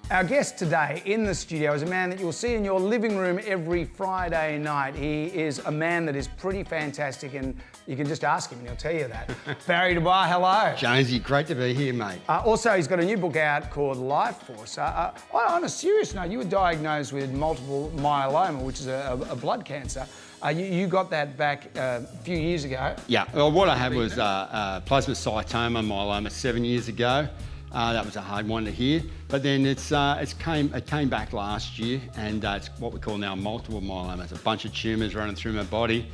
Our guest today in the studio is a man that you'll see in your living room every Friday night. He is a man that is pretty fantastic, and you can just ask him and he'll tell you that. Barry du Bois, hello. Jonesy, great to be here, mate. Also, he's got a new book out called Life Force. On a serious note, you were diagnosed with multiple myeloma, which is a blood cancer. You got that back a few years ago. Yeah, well, what I had was plasmacytoma myeloma 7 years ago. That was a hard one to hear, but then it came back last year, and it's what we call now multiple myeloma. It's a bunch of tumours running through my body.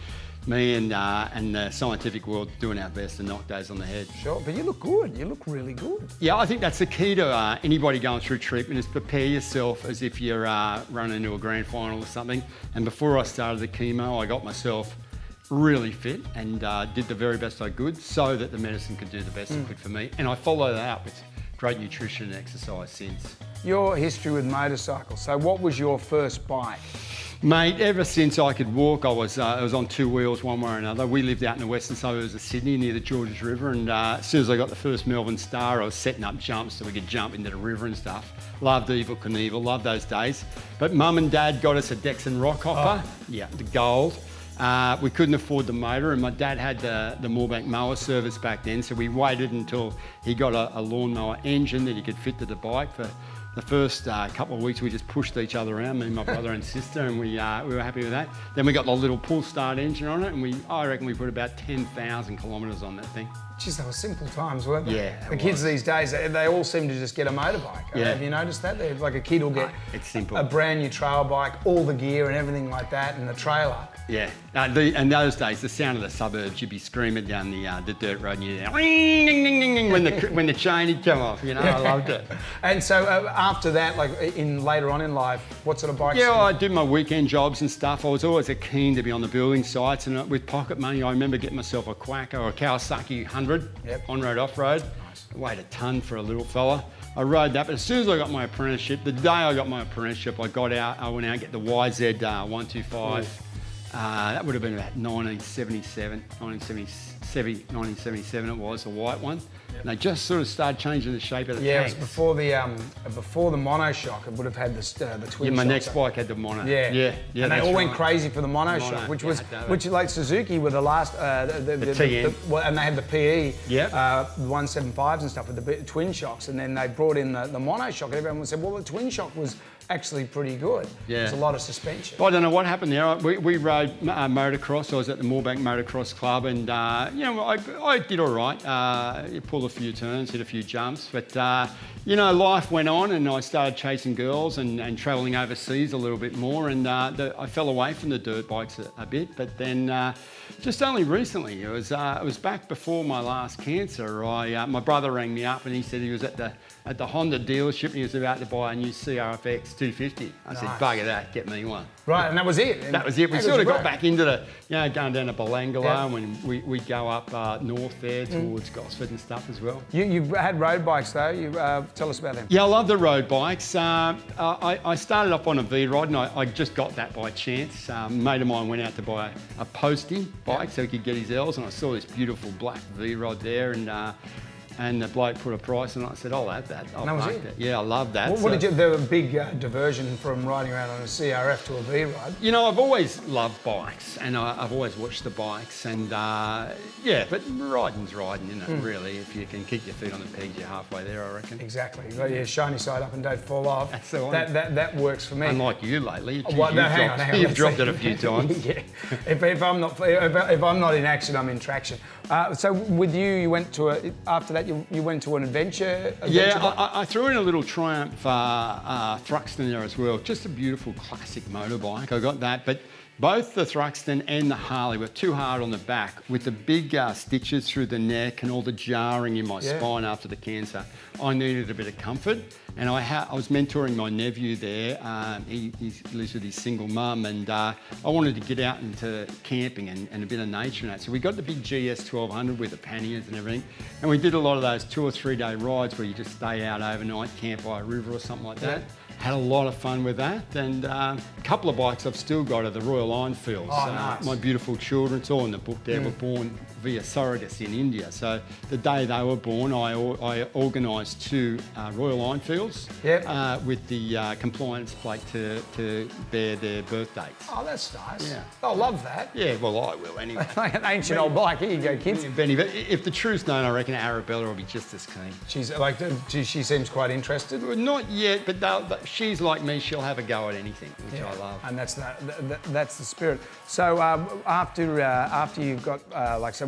Me and the scientific world doing our best to knock those on the head. Sure, but you look good. You look really good. Yeah, I think that's the key to anybody going through treatment is prepare yourself as if you're running into a grand final or something. And before I started the chemo, I got myself really fit and did the very best I could so that the medicine could do the best it could for me. And I follow that up with great nutrition and exercise since. Your history with motorcycles. So what was your first bike? Mate, ever since I could walk, I was on two wheels one way or another. We lived out in the western suburbs of Sydney near the Georges River, and as soon as I got the first Melbourne Star, I was setting up jumps so we could jump into the river and stuff. Loved Evel Knievel, loved those days. But Mum and Dad got us a Dexon Rockhopper, yeah, the gold. We couldn't afford the motor, and my dad had the Moorbank mower service back then, so we waited until he got a lawnmower engine that he could fit to the bike. For the first couple of weeks, we just pushed each other around, me and my brother and sister, and we were happy with that. Then we got the little pull start engine on it, and I reckon we put about 10,000 kilometres on that thing. Geez, they were simple times, weren't they? Yeah. The kids these days, they all seem to just get a motorbike. Yeah. Have you noticed that? They're like a kid will get it's simple. A brand new trail bike, all the gear and everything like that, and the trailer. Yeah, and those days, the sound of the suburbs, you'd be screaming down the dirt road, and you'd hear ring, ding, ding, ding, ding, when the chain had come off. You know, I loved it. And so after that, like later on in life, what sort of bikes? Yeah, well, I did my weekend jobs and stuff. I was always keen to be on the building sites, and with pocket money, I remember getting myself a Quacker or a Kawasaki 100 on-road, off-road. Nice. It weighed a ton for a little fella. I rode that, but as soon as I got my apprenticeship, the day I got my apprenticeship, I went out and get the YZ 125. That would have been about 1977 it was, the white one. Yep. And they just sort of started changing the shape of the tanks. It was before the monoshock. It would have had the twin. Yeah, my shock, next bike had the mono. Yeah. And they all went crazy for the monoshock, which like Suzuki were the last. The TN. And they had the PE. Yeah. 175s and stuff with the twin shocks, and then they brought in the monoshock, and everyone said, well, the twin shock was actually pretty good. Yeah. There's a lot of suspension. Well, I don't know what happened there. We rode motocross. I was at the Moorbank Motocross Club, and you know, I did all right. Pulled a few turns, hit a few jumps, but you know, life went on, and I started chasing girls and travelling overseas a little bit more, and I fell away from the dirt bikes a bit. But then just only recently, it was back before my last cancer. My brother rang me up, and he said he was at the Honda dealership, and he was about to buy a new CRFX 250. I said, bugger that, get me one. Right, and that was it. That was it. We sort of got back into going down to Belangolo, and we go up north there towards Gosford and stuff as well. You've had road bikes though. Tell us about them. Yeah, I love the road bikes. I started off on a V-Rod, and I just got that by chance. A mate of mine went out to buy a postie bike so he could get his L's, and I saw this beautiful black V-Rod there, and the bloke put a price on it. I said, I'll have that. And that was it? Yeah, I love that. What did you, the big diversion from riding around on a CRF to a V-Rod? You know, I've always loved bikes, and I've always watched the bikes, and yeah, but riding's riding, isn't it, really? If you can keep your feet on the pegs, you're halfway there, I reckon. Exactly. You've got your shiny side up and don't fall off. That's the one. That works for me. Unlike you lately. Hang on. You've dropped it a few times. Yeah. If I'm not in action, I'm in traction. So with you went to after that you went to an adventure Yeah, I threw in a little Triumph Thruxton there as well. Just a beautiful classic motorbike. I got that, but both the Thruxton and the Harley were too hard on the back with the big stitches through the neck and all the jarring in my spine after the cancer. I needed a bit of comfort, and I was mentoring my nephew there. He lives with his single mum, and I wanted to get out into camping and a bit of nature and that. So we got the big GS 1200 with the panniers and everything, and we did a lot of those 2 or 3 day rides where you just stay out overnight, camp by a river or something like that. Had a lot of fun with that, and a couple of bikes I've still got are the Royal Enfields. Oh, nice. My beautiful children, it's all in the book there, were born via surrogacy in India. So the day they were born, I organised 2 Royal Ironfields with the compliance plate to bear their birth dates. Oh, that's nice. Yeah. They'll love that. Yeah, well, I will anyway. Like an ancient old bike. Here you go, kids. Benny, but if the truth's known, I reckon Arabella will be just as keen. She seems quite interested. Well, not yet, but she's like me. She'll have a go at anything, which I love. And that's the spirit. So after you've got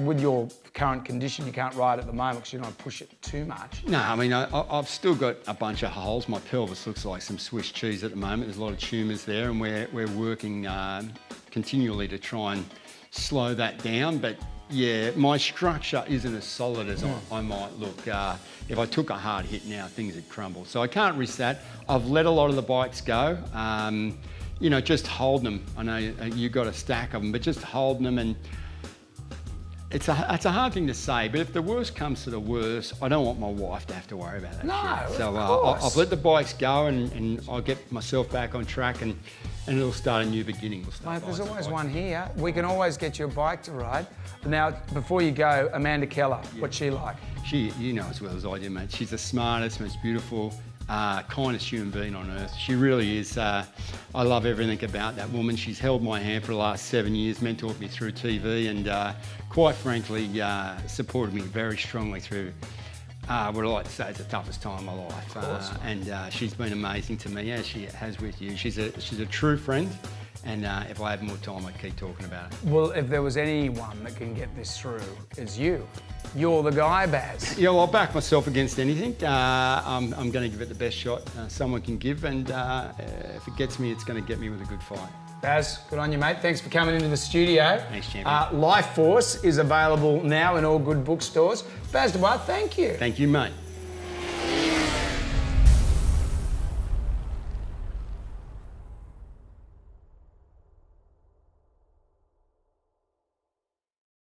with your current condition, you can't ride at the moment because you don't push it too much. No, I mean I've still got a bunch of holes. My pelvis looks like some Swiss cheese at the moment. There's a lot of tumours there, and we're working continually to try and slow that down. But yeah, my structure isn't as solid as I might look. If I took a hard hit now, things would crumble. So I can't risk that. I've let a lot of the bikes go. You know, just holding them. I know you've got a stack of them, but just holding them, and it's a hard thing to say, but if the worst comes to the worst, I don't want my wife to have to worry about that shit. So I've let the bikes go, and I'll get myself back on track, and it'll start a new beginning. Mate, there's always one here. We can always get you a bike to ride. Now, before you go, Amanda Keller, what's she like? You know as well as I do, mate. She's the smartest, most beautiful, kindest human being on earth. She really is. I love everything about that woman. She's held my hand for the last 7 years, mentored me through TV, and quite frankly, supported me very strongly through what I like to say is the toughest time of my life. And she's been amazing to me, as she has with you. She's a true friend. And if I have more time, I'd keep talking about it. Well, if there was anyone that can get this through, it's you. You're the guy, Baz. Yeah, well, I'll back myself against anything. I'm going to give it the best shot someone can give, and if it gets me, it's going to get me with a good fight. Baz, good on you, mate. Thanks for coming into the studio. Thanks, champion. Life Force is available now in all good bookstores. Baz du Bois, thank you. Thank you, mate.